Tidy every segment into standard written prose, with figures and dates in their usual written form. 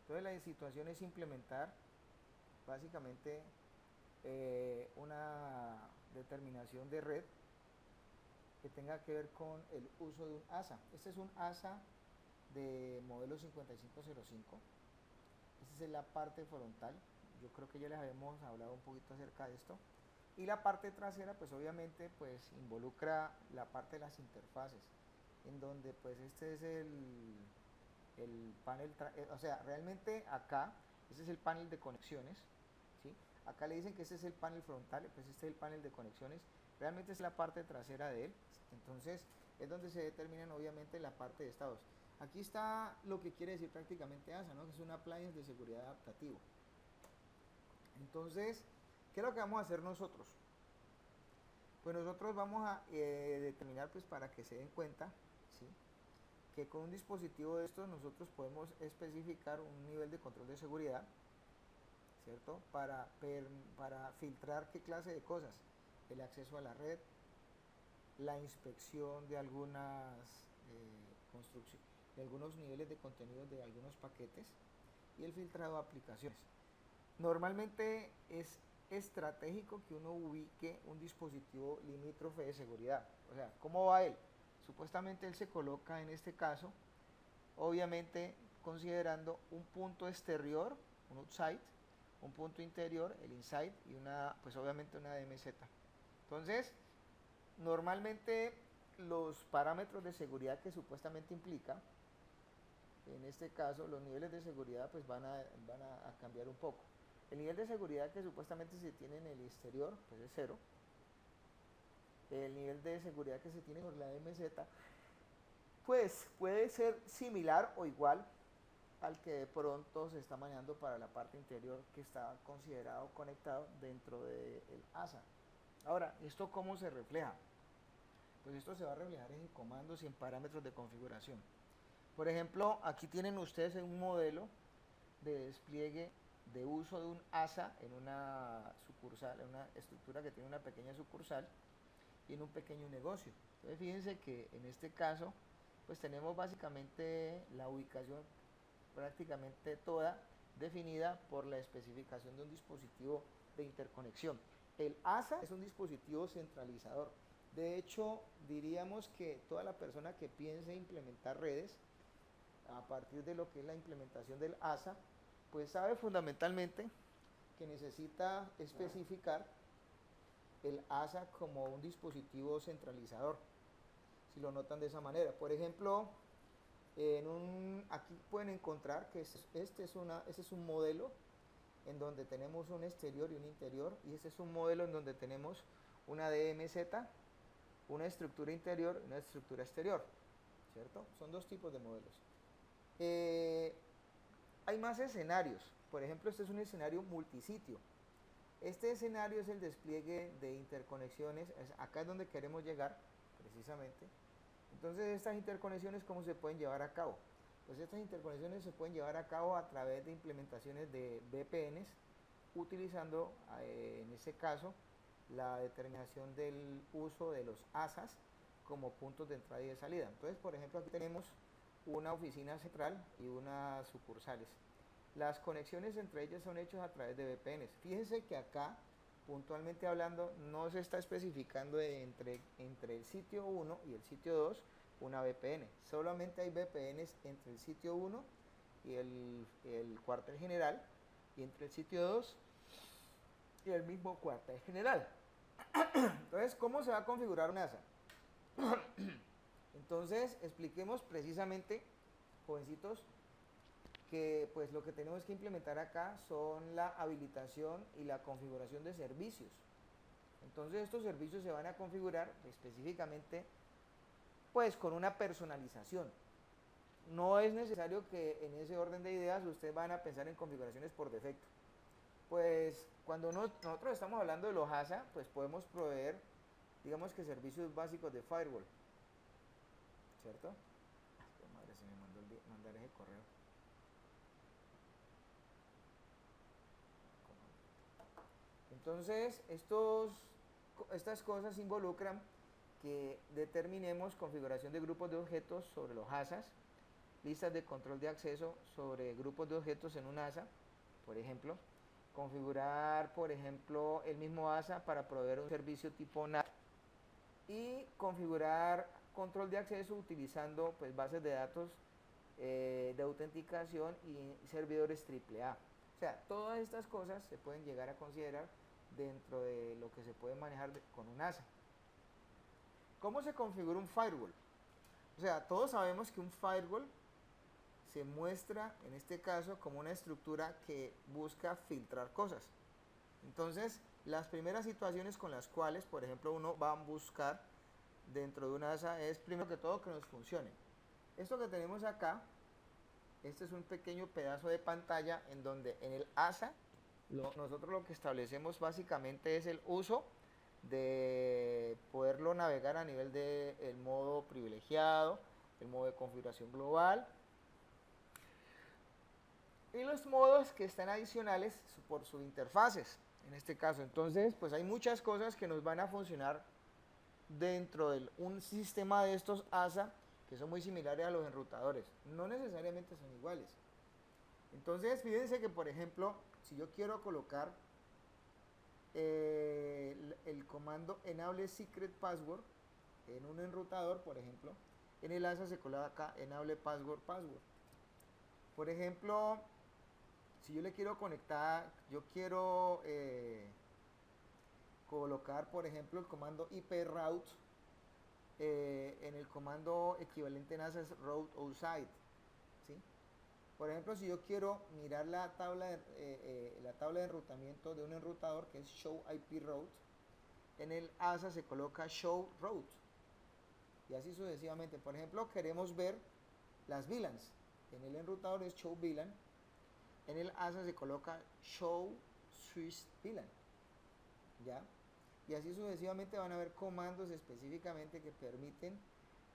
Entonces la situación es implementar básicamente una determinación de red que tenga que ver con el uso de un ASA. Este es un ASA de modelo 5505. Esta es la parte frontal. Yo creo que ya les habíamos hablado un poquito acerca de esto. Y la parte trasera, pues obviamente, pues involucra la parte de las interfaces, en donde pues este es el panel, o sea, realmente acá, este es el panel de conexiones, ¿sí? Acá le dicen que este es el panel frontal, pues este es el panel de conexiones, realmente es la parte trasera de él, entonces es donde se determinan obviamente la parte de estados. Aquí está lo que quiere decir prácticamente ASA, ¿no? Que es un appliance de seguridad adaptativo. Entonces, ¿qué es lo que vamos a hacer nosotros? Pues nosotros vamos a determinar, pues para que se den cuenta, ¿sí? Que con un dispositivo de estos nosotros podemos especificar un nivel de control de seguridad, ¿cierto? Para filtrar qué clase de cosas, el acceso a la red, la inspección de algunas construcciones, de algunos niveles de contenido de algunos paquetes y el filtrado de aplicaciones. Normalmente es estratégico que uno ubique un dispositivo limítrofe de seguridad. O sea, ¿cómo va él? Supuestamente él se coloca en este caso, obviamente considerando un punto exterior, un outside, un punto interior, el inside y una, pues obviamente una DMZ. Entonces, normalmente los parámetros de seguridad que supuestamente implica, en este caso los niveles de seguridad pues van a cambiar un poco. El nivel de seguridad que supuestamente se tiene en el exterior pues es 0. El nivel de seguridad que se tiene por la DMZ pues puede ser similar o igual al que de pronto se está manejando para la parte interior que está considerado conectado dentro del ASA. Ahora, ¿esto cómo se refleja? Pues esto se va a reflejar en comandos y en parámetros de configuración. Por ejemplo, aquí tienen ustedes un modelo de despliegue de uso de un ASA en una sucursal, en una estructura que tiene una pequeña sucursal y en un pequeño negocio. Entonces fíjense que en este caso pues tenemos básicamente la ubicación prácticamente toda definida por la especificación de un dispositivo de interconexión. El ASA es un dispositivo centralizador. De hecho, diríamos que toda la persona que piense implementar redes a partir de lo que es la implementación del ASA, pues sabe fundamentalmente que necesita especificar el ASA como un dispositivo centralizador, si lo notan de esa manera. Por ejemplo, aquí pueden encontrar que este es un modelo en donde tenemos un exterior y un interior, y este es un modelo en donde tenemos una DMZ, una estructura interior y una estructura exterior, ¿cierto? Son dos tipos de modelos. Hay más escenarios. Por ejemplo, este es un escenario multisitio. Este escenario es el despliegue de interconexiones. Acá es donde queremos llegar, precisamente. Entonces, estas interconexiones, ¿cómo se pueden llevar a cabo? Pues estas interconexiones se pueden llevar a cabo a través de implementaciones de VPNs, utilizando, en este caso, la determinación del uso de los ASAs como puntos de entrada y de salida. Entonces, por ejemplo, aquí tenemos una oficina central y unas sucursales. Las conexiones entre ellas son hechas a través de VPNs. Fíjense que acá, puntualmente hablando, no se está especificando entre el sitio 1 y el sitio 2 una VPN. Solamente hay VPNs entre el sitio 1 y el cuartel general, y entre el sitio 2 y el mismo cuartel general. Entonces, ¿cómo se va a configurar un ASA? Entonces, expliquemos precisamente, jovencitos, que pues lo que tenemos que implementar acá son la habilitación y la configuración de servicios. Entonces estos servicios se van a configurar específicamente pues con una personalización. No es necesario que en ese orden de ideas ustedes van a pensar en configuraciones por defecto. Pues cuando nosotros estamos hablando de los ASA, pues podemos proveer, digamos que servicios básicos de firewall, ¿cierto? Madre, se me mandó mandar ese correo. Entonces, estas cosas involucran que determinemos configuración de grupos de objetos sobre los ASAs, listas de control de acceso sobre grupos de objetos en un ASA, por ejemplo. Configurar, por ejemplo, el mismo ASA para proveer un servicio tipo NAT. Y configurar control de acceso utilizando pues, bases de datos de autenticación y servidores AAA. O sea, todas estas cosas se pueden llegar a considerar dentro de lo que se puede manejar con un ASA. ¿Cómo se configura un firewall? O sea, todos sabemos que un firewall se muestra, en este caso, como una estructura que busca filtrar cosas. Entonces, las primeras situaciones con las cuales, por ejemplo, uno va a buscar dentro de un ASA es, primero que todo, que nos funcione. Esto que tenemos acá, este es un pequeño pedazo de pantalla en donde en el ASA, nosotros lo que establecemos básicamente es el uso de poderlo navegar a nivel del modo privilegiado, el modo de configuración global, y los modos que están adicionales por sus interfaces, en este caso. Entonces, pues hay muchas cosas que nos van a funcionar dentro de un sistema de estos ASA que son muy similares a los enrutadores. No necesariamente son iguales. Entonces, fíjense que, por ejemplo, si yo quiero colocar el comando enable secret password en un enrutador, por ejemplo, en el ASA se coloca enable password. Por ejemplo, si yo le quiero conectar, yo quiero colocar, por ejemplo, el comando IP route, en el comando equivalente en ASA es route outside, ¿sí? Por ejemplo, si yo quiero mirar la tabla de enrutamiento de un enrutador que es show IP route, en el ASA se coloca show route, y así sucesivamente. Por ejemplo, queremos ver las VLANs, en el enrutador es show VLAN, en el ASA se coloca show switch VLAN, ¿ya? Y así sucesivamente van a haber comandos específicamente que permiten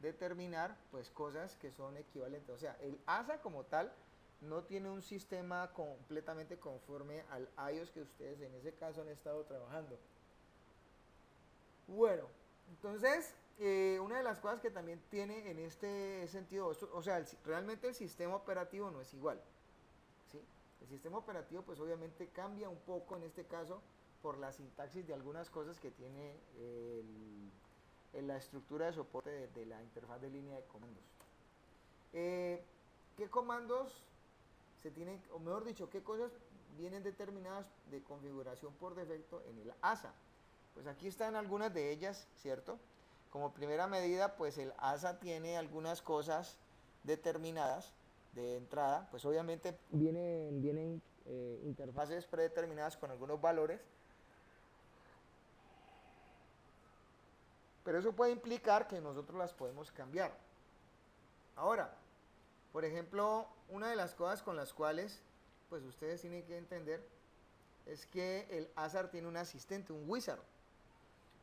determinar pues cosas que son equivalentes. O sea, el ASA como tal no tiene un sistema completamente conforme al iOS que ustedes en ese caso han estado trabajando. Bueno, entonces una de las cosas que también tiene en este sentido, o sea, realmente el sistema operativo no es igual, ¿sí? El sistema operativo pues obviamente cambia un poco en este caso por la sintaxis de algunas cosas que tiene en la estructura de soporte de la interfaz de línea de comandos. ¿Qué comandos se tienen, o mejor dicho, qué cosas vienen determinadas de configuración por defecto en el ASA? Pues aquí están algunas de ellas, ¿cierto? Como primera medida, pues el ASA tiene algunas cosas determinadas de entrada, pues obviamente vienen interfaces predeterminadas con algunos valores, pero eso puede implicar que nosotros las podemos cambiar. Ahora, por ejemplo, una de las cosas con las cuales pues ustedes tienen que entender es que el ASAR tiene un asistente, un wizard.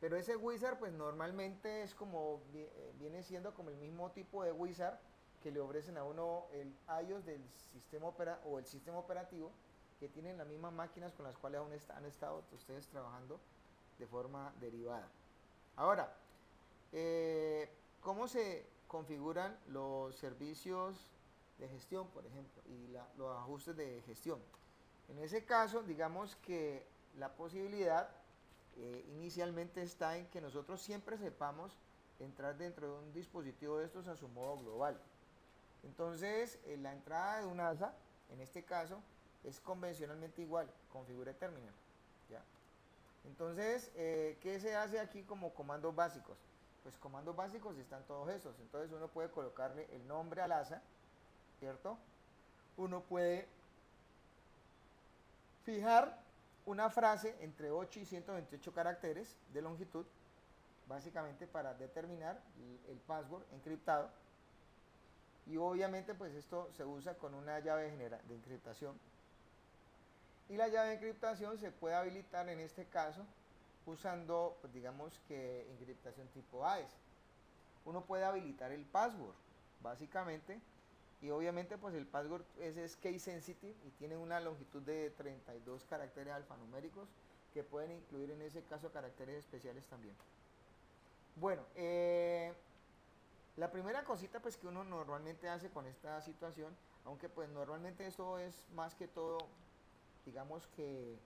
Pero ese wizard pues normalmente es como, viene siendo como el mismo tipo de wizard que le ofrecen a uno el iOS del sistema o el sistema operativo, que tienen las mismas máquinas con las cuales aún han estado ustedes trabajando de forma derivada. Ahora, ¿cómo se configuran los servicios de gestión, por ejemplo, y los ajustes de gestión? En ese caso, digamos que la posibilidad inicialmente está en que nosotros siempre sepamos entrar dentro de un dispositivo de estos a su modo global. Entonces, la entrada de un ASA, en este caso, es convencionalmente igual, configure terminal, ¿ya? Entonces, ¿qué se hace aquí como comandos básicos? Pues comandos básicos están todos esos. Entonces uno puede colocarle el nombre al ASA, ¿cierto? Uno puede fijar una frase entre 8 y 128 caracteres de longitud, básicamente para determinar el password encriptado. Y obviamente pues esto se usa con una llave de encriptación. Y la llave de encriptación se puede habilitar en este caso usando, pues digamos que encriptación tipo AES. Uno puede habilitar el password, básicamente, y obviamente pues el password es case sensitive y tiene una longitud de 32 caracteres alfanuméricos que pueden incluir en ese caso caracteres especiales también. Bueno, La primera cosita pues que uno normalmente hace con esta situación, aunque pues normalmente esto es más que todo, digamos que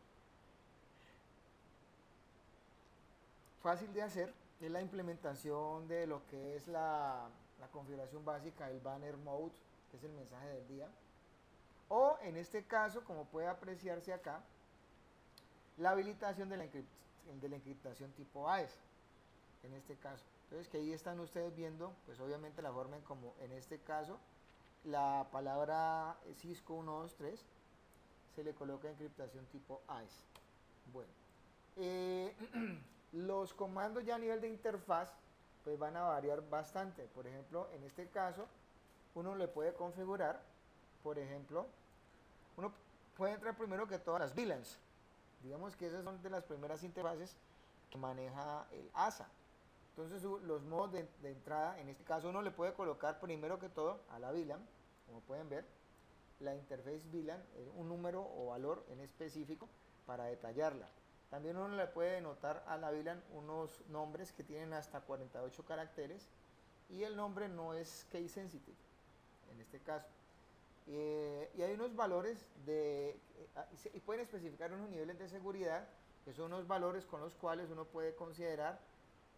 fácil de hacer, es la implementación de lo que es la configuración básica del banner mode, que es el mensaje del día. O en este caso, como puede apreciarse acá, la habilitación de la encriptación tipo AES, en este caso. Entonces, que ahí están ustedes viendo, pues obviamente la forma en como en este caso, la palabra Cisco 123 se le coloca encriptación tipo AES. Bueno, eh, los comandos ya a nivel de interfaz, pues van a variar bastante. Por ejemplo, en este caso, uno le puede configurar, por ejemplo, uno puede entrar primero que todas las VLANs. Digamos que esas son de las primeras interfaces que maneja el ASA. Entonces los modos de entrada, en este caso uno le puede colocar primero que todo a la VLAN, como pueden ver, la interface VLAN, un número o valor en específico para detallarla. También uno le puede denotar a la VLAN unos nombres que tienen hasta 48 caracteres y el nombre no es case sensitive, en este caso. Y hay unos valores y pueden especificar unos niveles de seguridad, que son unos valores con los cuales uno puede considerar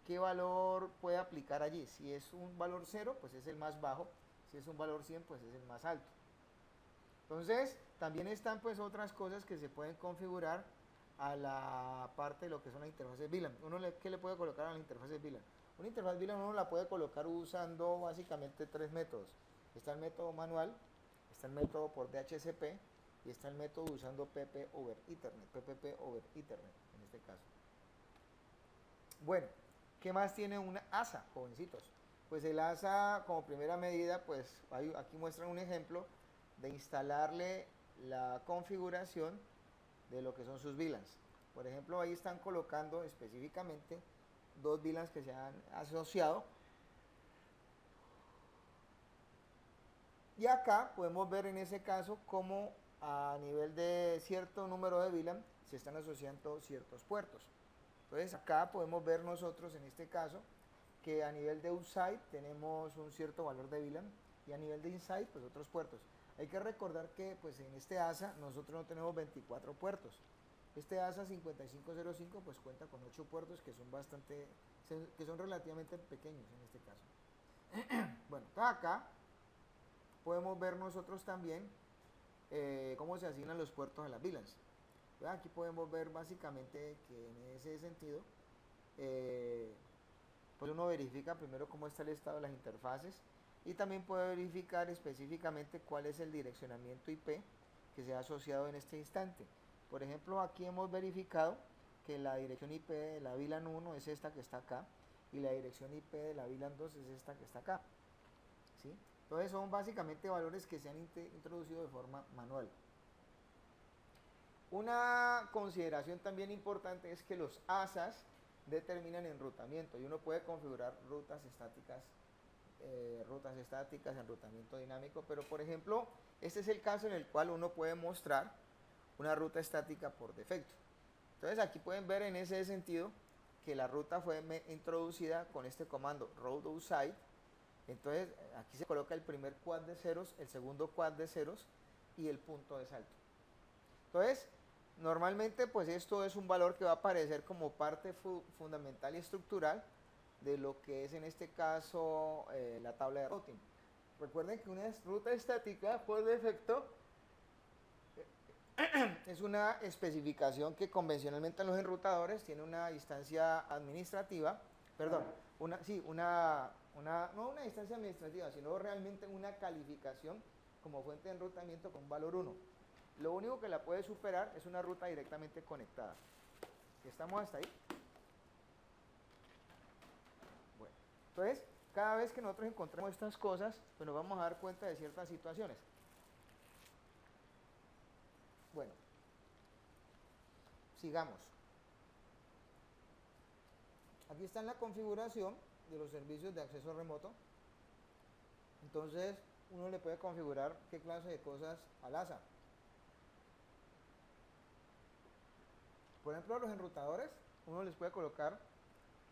qué valor puede aplicar allí. Si es un valor 0, pues es el más bajo. Si es un valor 100, pues es el más alto. Entonces, también están pues otras cosas que se pueden configurar a la parte de lo que son las interfaces VLAN. ¿Qué le puede colocar a la interfaz VLAN? Una interfaz VLAN uno la puede colocar usando básicamente tres métodos. Está el método manual, está el método por DHCP y está el método usando PPP over Ethernet en este caso. Bueno, ¿qué más tiene una ASA, jovencitos? Pues el ASA como primera medida, pues aquí muestran un ejemplo de instalarle la configuración de lo que son sus VLANs. Por ejemplo, ahí están colocando específicamente dos VLANs que se han asociado. Y acá podemos ver en ese caso cómo a nivel de cierto número de VLAN se están asociando ciertos puertos. Entonces acá podemos ver nosotros en este caso que a nivel de outside tenemos un cierto valor de VLAN y a nivel de inside pues otros puertos. Hay que recordar que pues en este ASA nosotros no tenemos 24 puertos. Este ASA 5505 pues cuenta con 8 puertos que son relativamente pequeños en este caso. Bueno, acá podemos ver nosotros también cómo se asignan los puertos a las VLANs. Aquí podemos ver básicamente que en ese sentido pues uno verifica primero cómo está el estado de las interfaces y también puede verificar específicamente cuál es el direccionamiento IP que se ha asociado en este instante. Por ejemplo, aquí hemos verificado que la dirección IP de la VLAN 1 es esta que está acá y la dirección IP de la VLAN 2 es esta que está acá, ¿sí? Entonces son básicamente valores que se han introducido de forma manual. Una consideración también importante es que los ASAs determinan enrutamiento y uno puede configurar rutas estáticas, enrutamiento dinámico, pero por ejemplo, este es el caso en el cual uno puede mostrar una ruta estática por defecto. Entonces aquí pueden ver en ese sentido que la ruta fue introducida con este comando route outside. Entonces aquí se coloca el primer quad de ceros, el segundo quad de ceros y el punto de salto. Entonces, normalmente pues esto es un valor que va a aparecer como parte fundamental y estructural de lo que es en este caso la tabla de routing. Recuerden que una ruta estática por defecto es una especificación que convencionalmente en los enrutadores tiene una instancia administrativa, perdón, no una instancia administrativa, sino realmente una calificación como fuente de enrutamiento con valor 1. Lo único que la puede superar es una ruta directamente conectada. ¿Estamos hasta ahí? Bueno, entonces, cada vez que nosotros encontramos estas cosas, pues nos vamos a dar cuenta de ciertas situaciones. Bueno, sigamos. Aquí está en la configuración de los servicios de acceso remoto. Entonces, uno le puede configurar qué clase de cosas al ASA. Por ejemplo, a los enrutadores, uno les puede colocar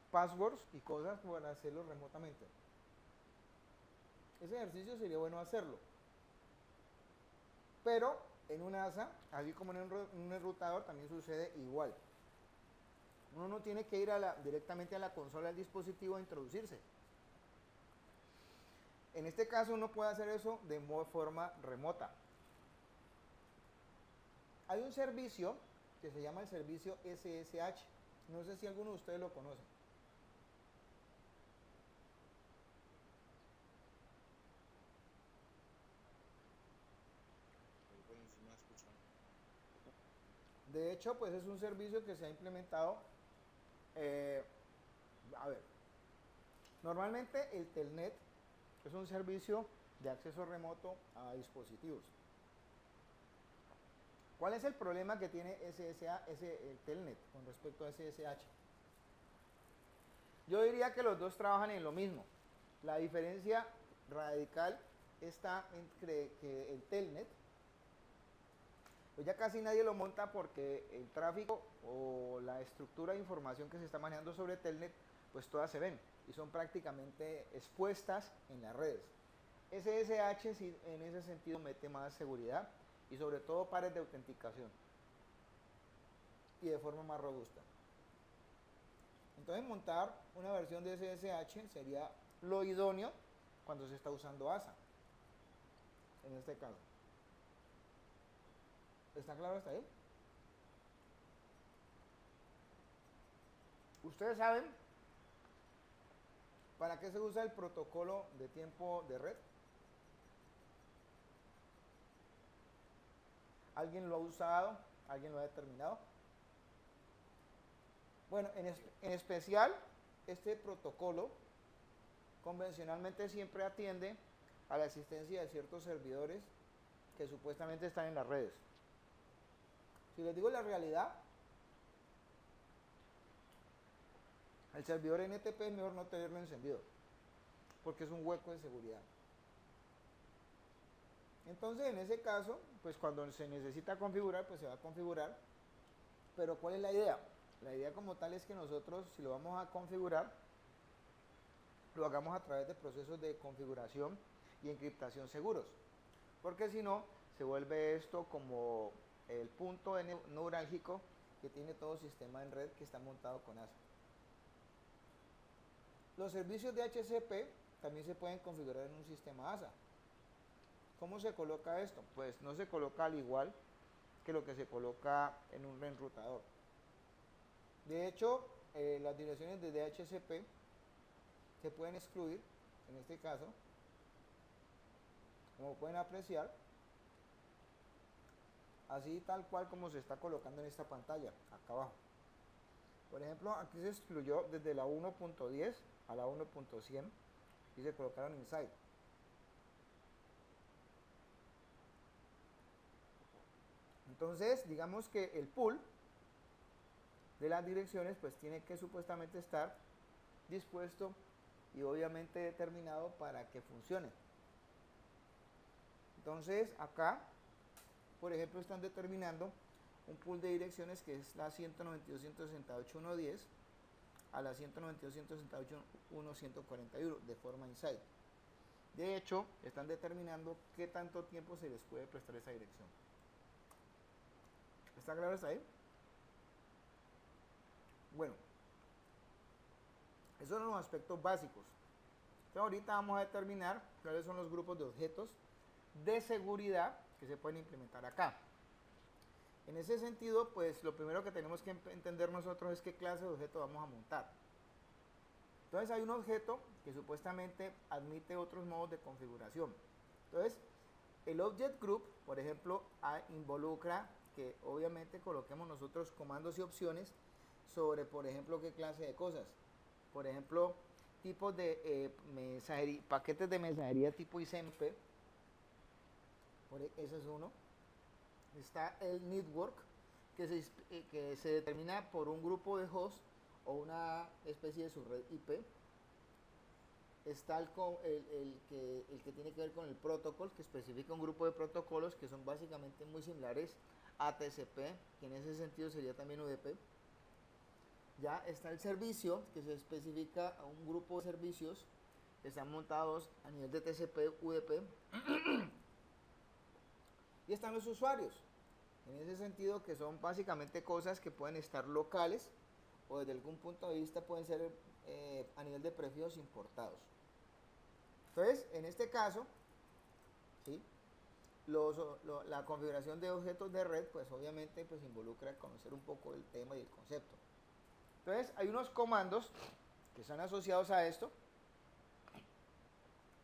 passwords y cosas para hacerlo remotamente. Ese ejercicio sería bueno hacerlo. Pero en un ASA, así como en un enrutador, también sucede igual. Uno no tiene que ir directamente a la consola del dispositivo a introducirse. En este caso uno puede hacer eso de forma remota. Hay un servicio que se llama el servicio SSH. No sé si alguno de ustedes lo conoce. Bueno, sí me ha escuchado. De hecho, pues es un servicio que se ha implementado. eh, a ver, normalmente el Telnet es un servicio de acceso remoto a dispositivos. ¿Cuál es el problema que tiene el Telnet con respecto a SSH? Yo diría que los dos trabajan en lo mismo. La diferencia radical está entre que el Telnet, pues ya casi nadie lo monta porque el tráfico o la estructura de información que se está manejando sobre Telnet, pues todas se ven y son prácticamente expuestas en las redes. SSH sí, en ese sentido mete más seguridad y sobre todo pares de autenticación y de forma más robusta. Entonces montar una versión de SSH sería lo idóneo cuando se está usando ASA, en este caso. ¿Está claro hasta ahí? Ustedes saben para qué se usa el protocolo de tiempo de red. ¿Alguien lo ha usado? ¿Alguien lo ha determinado? Bueno, en especial, este protocolo convencionalmente siempre atiende a la existencia de ciertos servidores que supuestamente están en las redes. Si les digo la realidad, el servidor NTP es mejor no tenerlo encendido, porque es un hueco de seguridad. Entonces, en ese caso, pues cuando se necesita configurar, pues se va a configurar. Pero ¿cuál es la idea? La idea como tal es que nosotros, si lo vamos a configurar, lo hagamos a través de procesos de configuración y encriptación seguros. Porque si no, se vuelve esto como el punto neurálgico que tiene todo sistema en red que está montado con ASA. Los servicios de HCP también se pueden configurar en un sistema ASA. ¿Cómo se coloca esto? Pues no se coloca al igual que lo que se coloca en un enrutador. De hecho, las direcciones de DHCP se pueden excluir, en este caso, como pueden apreciar, así tal cual como se está colocando en esta pantalla, acá abajo. Por ejemplo, aquí se excluyó desde la 1.10 a la 1.100 y se colocaron inside. Entonces, digamos que el pool de las direcciones pues tiene que supuestamente estar dispuesto y obviamente determinado para que funcione. Entonces, acá, por ejemplo, están determinando un pool de direcciones que es la 192.168.1.10 a la 192.168.1.141 de forma inside. De hecho, están determinando qué tanto tiempo se les puede prestar esa dirección. ¿Está claro hasta ahí? Bueno, esos son los aspectos básicos. Entonces ahorita vamos a determinar cuáles son los grupos de objetos de seguridad que se pueden implementar acá. En ese sentido, pues lo primero que tenemos que entender nosotros es qué clase de objeto vamos a montar. Entonces hay un objeto que supuestamente admite otros modos de configuración. Entonces, el Object Group, por ejemplo, involucra que obviamente coloquemos nosotros comandos y opciones sobre, por ejemplo, qué clase de cosas. Por ejemplo, tipos de paquetes de mensajería tipo ICMP. Ese es uno. Está el network, que se determina por un grupo de hosts o una especie de subred IP. Está el que tiene que ver con el protocolo, que especifica un grupo de protocolos que son básicamente muy similares a TCP, que en ese sentido sería también UDP. Ya está el servicio, que se especifica a un grupo de servicios están montados a nivel de TCP, UDP, y están los usuarios. En ese sentido, que son básicamente cosas que pueden estar locales o desde algún punto de vista pueden ser a nivel de prefijos importados. Entonces, en este caso, ¿sí? La configuración de objetos de red, pues obviamente pues involucra conocer un poco el tema y el concepto. Entonces, hay unos comandos que son asociados a esto,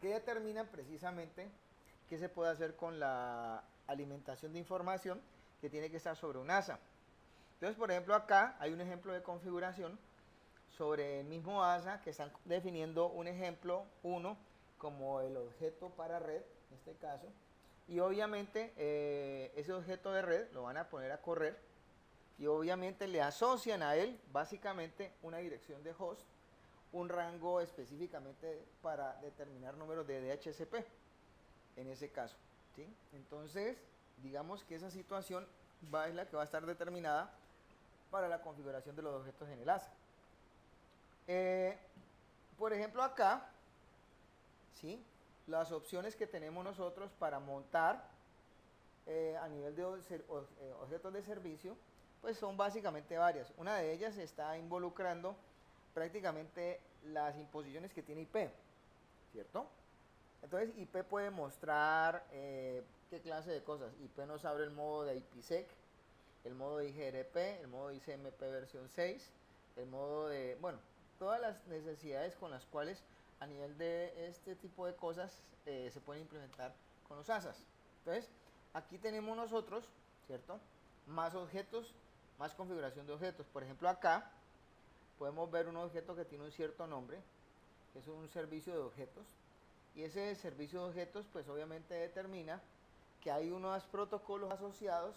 que determinan precisamente qué se puede hacer con la alimentación de información que tiene que estar sobre un ASA. Entonces, por ejemplo, acá hay un ejemplo de configuración sobre el mismo ASA que están definiendo un ejemplo 1 como el objeto para red, en este caso, y obviamente ese objeto de red lo van a poner a correr y obviamente le asocian a él básicamente una dirección de host, un rango específicamente para determinar números de DHCP en ese caso, ¿sí? Entonces, digamos que esa situación es la que va a estar determinada para la configuración de los objetos en el ASA. Por ejemplo, acá, ¿sí? Las opciones que tenemos nosotros para montar a nivel de objetos de servicio, pues son básicamente varias. Una de ellas está involucrando prácticamente las imposiciones que tiene IP, ¿cierto? Entonces IP puede mostrar qué clase de cosas. IP nos abre el modo de IPsec, el modo de IGRP, el modo de ICMP versión 6, el modo de, bueno, todas las necesidades con las cuales a nivel de este tipo de cosas se pueden implementar con los ASAs. Entonces, aquí tenemos nosotros, ¿cierto? Más objetos, más configuración de objetos. Por ejemplo, acá podemos ver un objeto que tiene un cierto nombre, que es un servicio de objetos, y ese servicio de objetos pues obviamente determina que hay unos protocolos asociados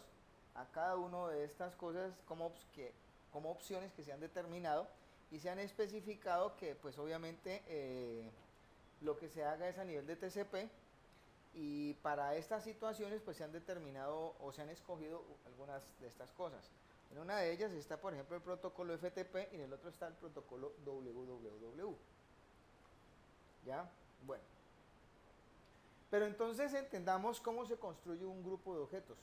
a cada una de estas cosas como opciones que se han determinado y se han especificado que pues obviamente lo que se haga es a nivel de TCP, y para estas situaciones pues se han determinado o se han escogido algunas de estas cosas. En una de ellas está, por ejemplo, el protocolo FTP y en el otro está el protocolo WWW. ¿Ya? Bueno. Pero entonces entendamos cómo se construye un grupo de objetos.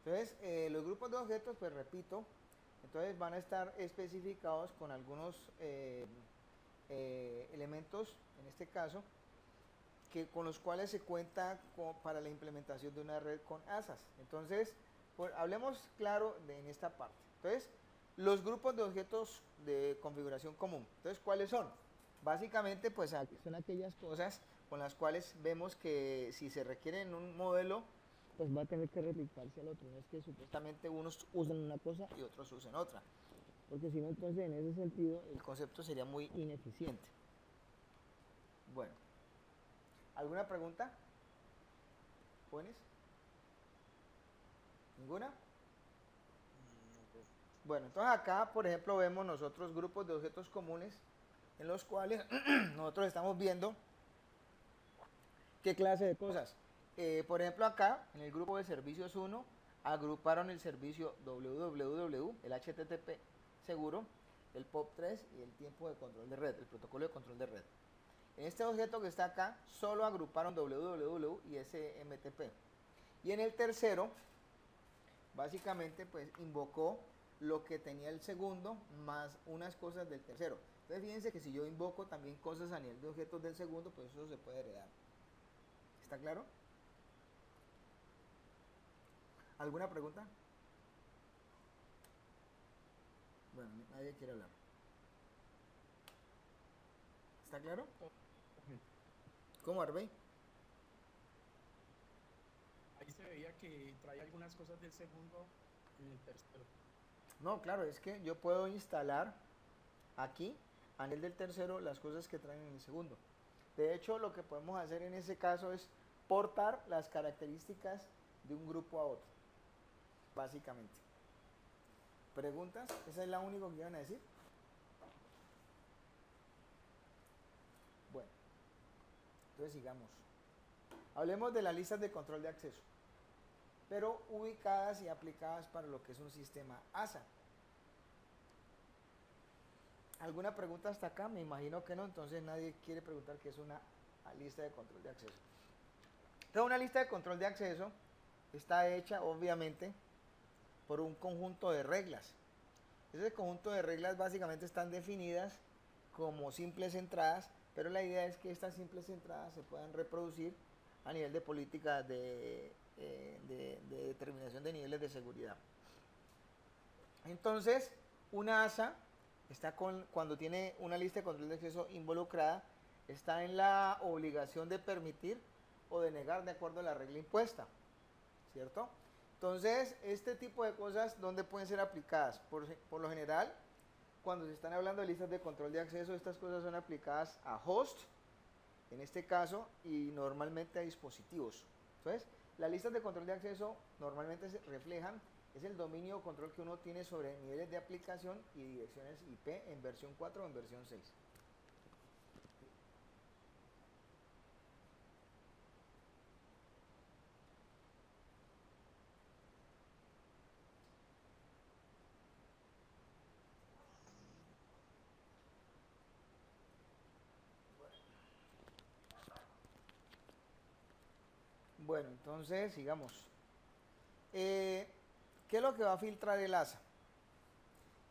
Entonces, los grupos de objetos, pues repito, entonces van a estar especificados con algunos elementos, en este caso, con los cuales se cuenta para la implementación de una red con ASAs. Entonces, hablemos claro en esta parte. Entonces, los grupos de objetos de configuración común. Entonces, ¿cuáles son? Básicamente, pues son aquellas cosas con las cuales vemos que si se requiere en un modelo, pues va a tener que replicarse al otro. No es que supuestamente unos usen una cosa y otros usen otra. Porque si no, entonces en ese sentido el concepto sería muy ineficiente. Bueno. ¿Alguna pregunta? ¿Jóvenes? ¿Ninguna? Bueno, entonces acá, por ejemplo, vemos nosotros grupos de objetos comunes en los cuales nosotros estamos viendo qué clase de cosas. Por ejemplo, acá, en el grupo de servicios 1, agruparon el servicio www, el HTTP seguro, el POP3 y el tiempo de control de red, el protocolo de control de red. En este objeto que está acá, solo agruparon www y SMTP. Y en el tercero, básicamente, pues invocó lo que tenía el segundo más unas cosas del tercero. Entonces fíjense que si yo invoco también cosas a nivel de objetos del segundo, pues eso se puede heredar. ¿Está claro? ¿Alguna pregunta? Bueno, nadie quiere hablar. ¿Está claro? ¿Cómo, Arbey? Ahí se veía que trae algunas cosas del segundo en el tercero. No, claro, es que yo puedo instalar aquí, a nivel del tercero, las cosas que traen en el segundo. De hecho, lo que podemos hacer en ese caso es portar las características de un grupo a otro, básicamente. ¿Preguntas? ¿Esa es la única que iban a decir? Bueno, entonces sigamos. Hablemos de las listas de control de acceso, pero ubicadas y aplicadas para lo que es un sistema ASA. ¿Alguna pregunta hasta acá? Me imagino que no, entonces nadie quiere preguntar qué es una lista de control de acceso. Entonces, una lista de control de acceso está hecha, obviamente, por un conjunto de reglas. Ese conjunto de reglas básicamente están definidas como simples entradas, pero la idea es que estas simples entradas se puedan reproducir a nivel de política de determinación de niveles de seguridad. Entonces, una ASA está cuando tiene una lista de control de acceso involucrada, está en la obligación de permitir o de negar de acuerdo a la regla impuesta, ¿cierto? Entonces, este tipo de cosas, ¿dónde pueden ser aplicadas? Por lo general, cuando se están hablando de listas de control de acceso, estas cosas son aplicadas a host, en este caso, y normalmente a dispositivos. Entonces, las listas de control de acceso normalmente se reflejan, es el dominio o control que uno tiene sobre niveles de aplicación y direcciones IP en versión 4 o en versión 6. Bueno, entonces sigamos. ¿Qué es lo que va a filtrar el ASA?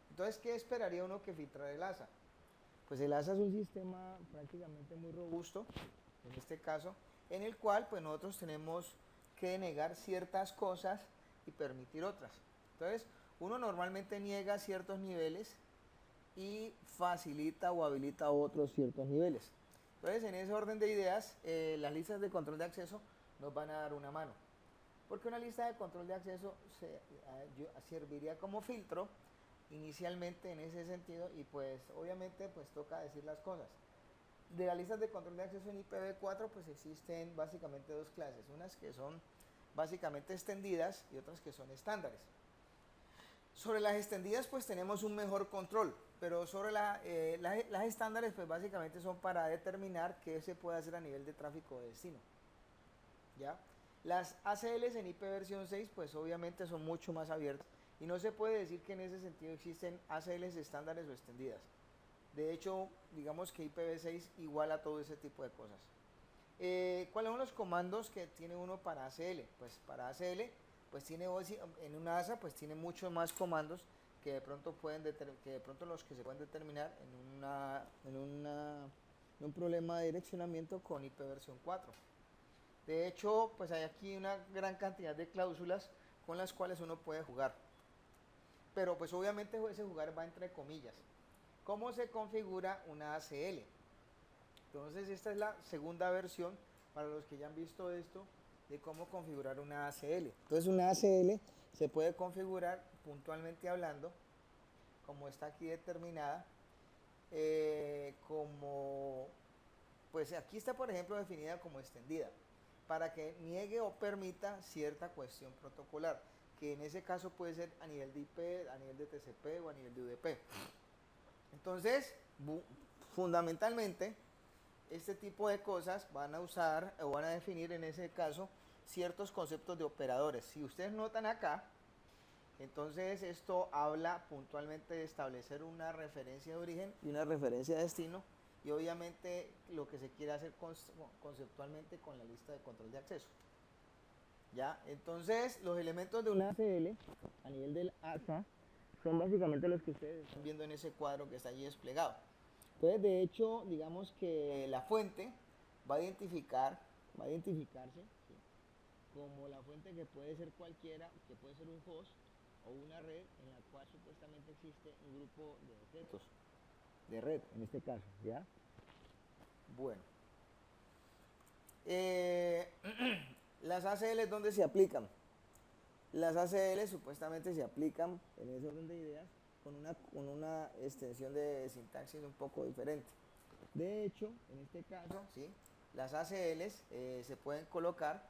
Entonces, ¿qué esperaría uno que filtrara el ASA? Pues el ASA es un sistema prácticamente muy robusto, en este caso, en el cual pues nosotros tenemos que negar ciertas cosas y permitir otras. Entonces, uno normalmente niega ciertos niveles y facilita o habilita otros ciertos niveles. Entonces, en ese orden de ideas, las listas de control de acceso nos van a dar una mano. Porque una lista de control de acceso serviría como filtro inicialmente en ese sentido y pues obviamente pues toca decir las cosas. De las listas de control de acceso en IPv4 pues existen básicamente dos clases, unas que son básicamente extendidas y otras que son estándares. Sobre las extendidas pues tenemos un mejor control, pero sobre las estándares pues básicamente son para determinar qué se puede hacer a nivel de tráfico de destino. ¿Ya? Las ACLs en IP versión 6 pues obviamente son mucho más abiertas y no se puede decir que en ese sentido existen ACLs estándares o extendidas. De hecho, digamos que IPv6 iguala todo ese tipo de cosas. ¿Cuáles son los comandos que tiene uno para ACL? Pues para ACL, pues tiene en una ASA pues tiene muchos más comandos que de pronto los que se pueden determinar en un problema de direccionamiento con IP versión 4. De hecho, pues hay aquí una gran cantidad de cláusulas con las cuales uno puede jugar. Pero pues obviamente ese jugar va entre comillas. ¿Cómo se configura una ACL? Entonces esta es la segunda versión para los que ya han visto esto de cómo configurar una ACL. Entonces una ACL se puede configurar puntualmente hablando, como está aquí determinada, pues aquí está por ejemplo definida como extendida, para que niegue o permita cierta cuestión protocolar, que en ese caso puede ser a nivel de IP, a nivel de TCP o a nivel de UDP. Entonces, fundamentalmente, este tipo de cosas van a usar o van a definir en ese caso ciertos conceptos de operadores. Si ustedes notan acá, entonces esto habla puntualmente de establecer una referencia de origen y una referencia de destino y obviamente lo que se quiere hacer conceptualmente con la lista de control de acceso. ¿Ya? Entonces los elementos de una ACL a nivel del ASA son básicamente los que ustedes están viendo en ese cuadro que está allí desplegado. Entonces de hecho digamos que la fuente va a identificarse, ¿sí?, como la fuente que puede ser cualquiera, que puede ser un host o una red en la cual supuestamente existe un grupo de objetos de red en este caso, ¿ya? Bueno, las ACL ¿dónde se aplican? Las ACL supuestamente se aplican en ese orden de ideas con una extensión de sintaxis un poco diferente. De hecho, en este caso, ¿sí?, las ACLs se pueden colocar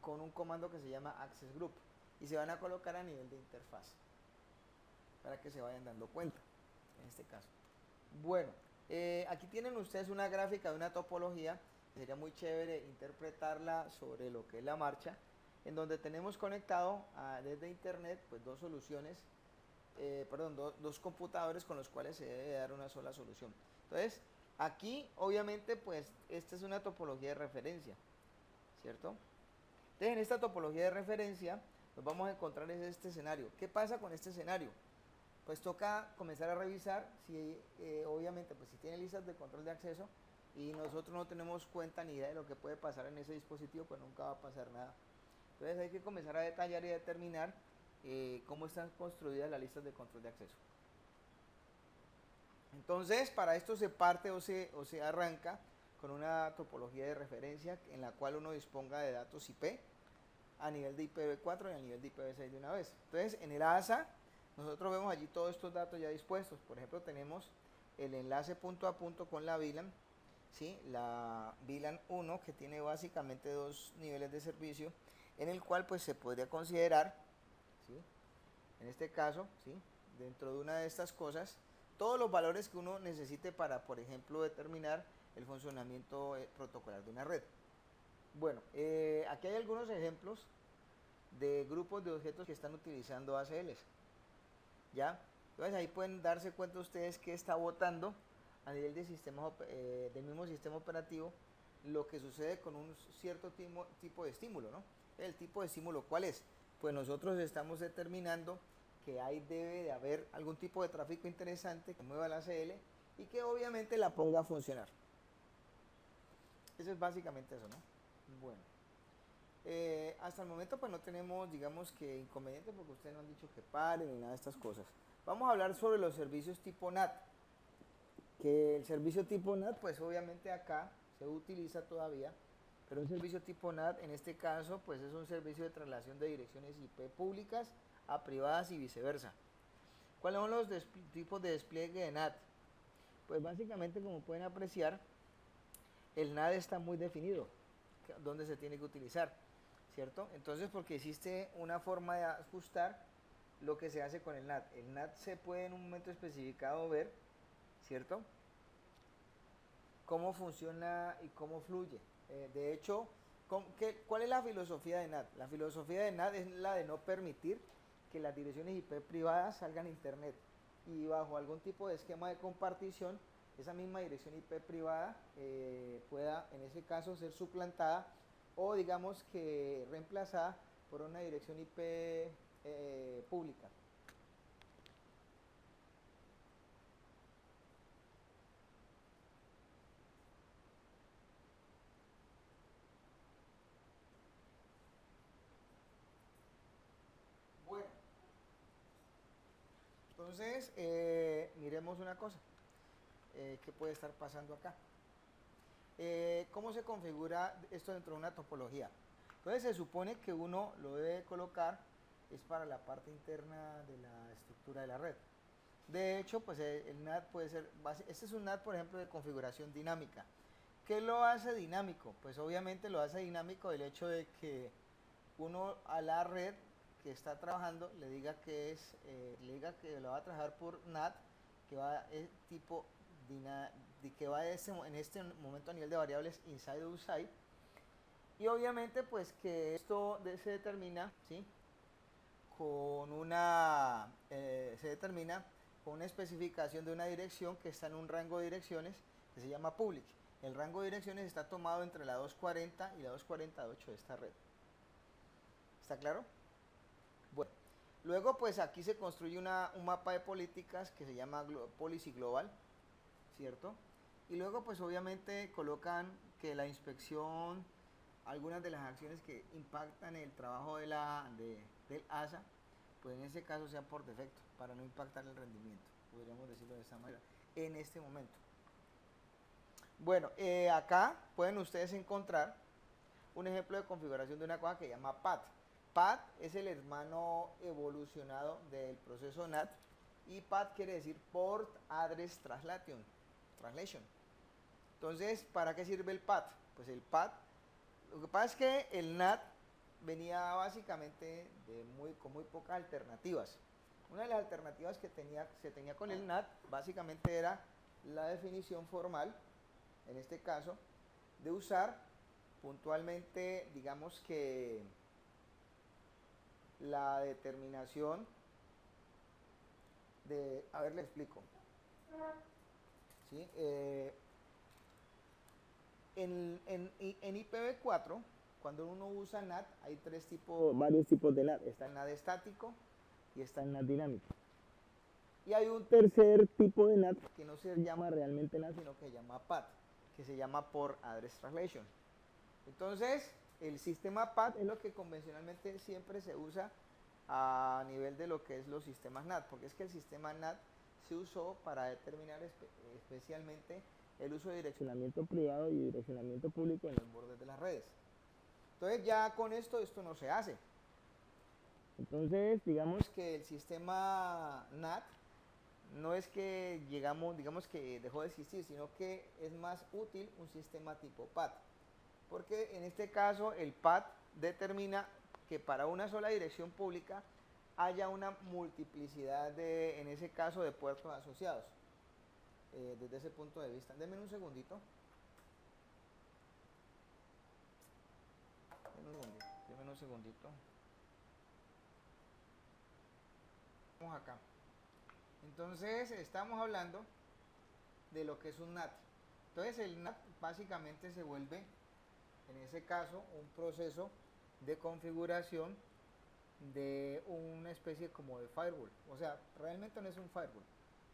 con un comando que se llama access group y se van a colocar a nivel de interfaz para que se vayan dando cuenta en este caso. Bueno, aquí tienen ustedes una gráfica de una topología, sería muy chévere interpretarla sobre lo que es la marcha, en donde tenemos conectado desde internet pues dos soluciones dos computadores con los cuales se debe dar una sola solución. Entonces, aquí obviamente pues esta es una topología de referencia, ¿cierto? Entonces, en esta topología de referencia nos vamos a encontrar en este escenario. ¿Qué pasa con este escenario? Pues toca comenzar a revisar si obviamente pues si tiene listas de control de acceso y nosotros no tenemos cuenta ni idea de lo que puede pasar en ese dispositivo, pues nunca va a pasar nada. Entonces hay que comenzar a detallar y determinar cómo están construidas las listas de control de acceso. Entonces, para esto se parte o se arranca con una topología de referencia en la cual uno disponga de datos IP a nivel de IPv4 y a nivel de IPv6 de una vez. Entonces, en el ASA, nosotros vemos allí todos estos datos ya dispuestos. Por ejemplo, tenemos el enlace punto a punto con la VLAN, ¿sí? La VLAN 1, que tiene básicamente dos niveles de servicio, en el cual pues se podría considerar, ¿sí? En este caso, ¿sí? Dentro de una de estas cosas, todos los valores que uno necesite para, por ejemplo, determinar el funcionamiento protocolar de una red. Bueno, aquí hay algunos ejemplos de grupos de objetos que están utilizando ACLs, ¿ya? Entonces ahí pueden darse cuenta ustedes que está botando a nivel de del mismo sistema operativo lo que sucede con un cierto tipo de estímulo, ¿no? El tipo de estímulo, ¿cuál es? Pues nosotros estamos determinando que ahí debe de haber algún tipo de tráfico interesante que mueva la ACL y que obviamente la ponga a funcionar. Eso es básicamente eso, ¿no? Bueno. Hasta el momento pues no tenemos, digamos que inconveniente porque ustedes no han dicho que paren ni nada de estas cosas. Vamos a hablar sobre los servicios tipo NAT. Que el servicio tipo NAT pues obviamente acá se utiliza todavía, pero un servicio tipo NAT en este caso pues es un servicio de traslación de direcciones IP públicas a privadas y viceversa. ¿Cuáles son los tipos de despliegue de NAT? Pues básicamente, como pueden apreciar, el NAT está muy definido, dónde se tiene que utilizar, ¿cierto? Entonces, porque existe una forma de ajustar lo que se hace con el NAT. El NAT se puede en un momento especificado ver, ¿cierto? Cómo funciona y cómo fluye. De hecho, ¿cuál es la filosofía de NAT? La filosofía de NAT es la de no permitir que las direcciones IP privadas salgan a internet y bajo algún tipo de esquema de compartición esa misma dirección IP privada pueda en ese caso ser suplantada o digamos que reemplazada por una dirección IP pública. Bueno, entonces miremos una cosa. ¿Qué puede estar pasando acá? ¿Cómo se configura esto dentro de una topología? Entonces se supone que uno lo debe colocar es para la parte interna de la estructura de la red. De hecho, pues el NAT puede ser, este es un NAT por ejemplo de configuración dinámica. ¿Qué lo hace dinámico? Pues obviamente lo hace dinámico el hecho de que uno a la red que está trabajando le diga que lo va a trabajar por NAT, que va tipo que va en este momento a nivel de variables inside o outside, y obviamente pues que esto se determina, ¿sí? Con una especificación de una dirección que está en un rango de direcciones que se llama public. El rango de direcciones está tomado entre la 240 y la 248 de esta red. ¿Está claro? Bueno, luego pues aquí se construye un mapa de políticas que se llama Policy Global, ¿cierto? Y luego pues obviamente colocan que la inspección, algunas de las acciones que impactan el trabajo del ASA, pues en ese caso sean por defecto, para no impactar el rendimiento, podríamos decirlo de esta manera, en este momento. Bueno, acá pueden ustedes encontrar un ejemplo de configuración de una cosa que se llama PAT. PAT es el hermano evolucionado del proceso NAT y PAT quiere decir Port Address Translation. Entonces, ¿para qué sirve el PAT? Pues el PAT, lo que pasa es que el NAT venía básicamente con muy pocas alternativas. Una de las alternativas que se tenía con el NAT básicamente era la definición formal, en este caso, de usar puntualmente, digamos que la determinación a ver, le explico. ¿Sí? En IPv4, cuando uno usa NAT, hay varios tipos de NAT. Está el NAT estático y está el NAT dinámico. Y hay un tercer tipo de NAT que no se llama realmente NAT, sino que se llama PAT, que se llama Port Address Translation. Entonces, el sistema PAT es lo que convencionalmente siempre se usa a nivel de lo que es los sistemas NAT, porque es que el sistema NAT se usó para determinar especialmente el uso de direccionamiento privado y direccionamiento público en los bordes de las redes. Entonces ya con esto no se hace. Entonces digamos que el sistema NAT no es que digamos que dejó de existir, sino que es más útil un sistema tipo PAT. Porque en este caso el PAT determina que para una sola dirección pública haya una multiplicidad en ese caso, de puertos asociados. Desde ese punto de vista. Denme un segundito. Denme un segundito. Vamos acá. Entonces estamos hablando de lo que es un NAT. Entonces el NAT básicamente se vuelve, en ese caso, un proceso de configuración de una especie como de firewall. O sea, realmente no es un firewall.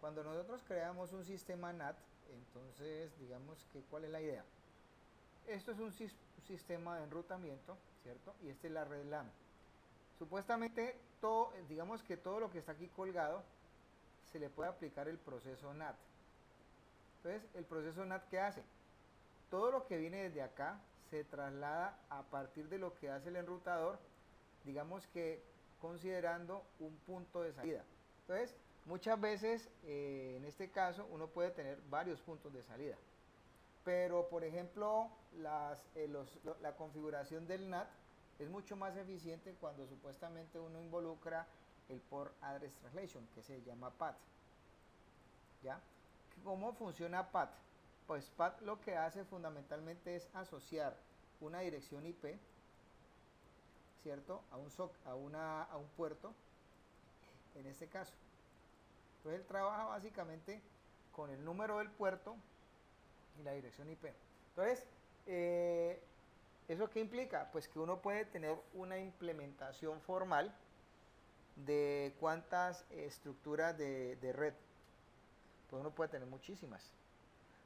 Cuando nosotros creamos un sistema NAT, entonces digamos que ¿cuál es la idea? Esto es un sistema de enrutamiento, ¿cierto? Y esta es la red LAN. Supuestamente todo, digamos que todo lo que está aquí colgado se le puede aplicar el proceso NAT. Entonces, el proceso NAT, ¿qué hace? Todo lo que viene desde acá se traslada a partir de lo que hace el enrutador, digamos que considerando un punto de salida. Entonces, muchas veces, en este caso, uno puede tener varios puntos de salida. Pero, por ejemplo, la configuración del NAT es mucho más eficiente cuando supuestamente uno involucra el Port Address Translation, que se llama PAT. ¿Ya? ¿Cómo funciona PAT? Pues PAT lo que hace fundamentalmente es asociar una dirección IP, ¿cierto? A un puerto, en este caso. Entonces él trabaja básicamente con el número del puerto y la dirección IP. Entonces, ¿eso qué implica? Pues que uno puede tener una implementación formal de cuántas estructuras de red. Pues uno puede tener muchísimas.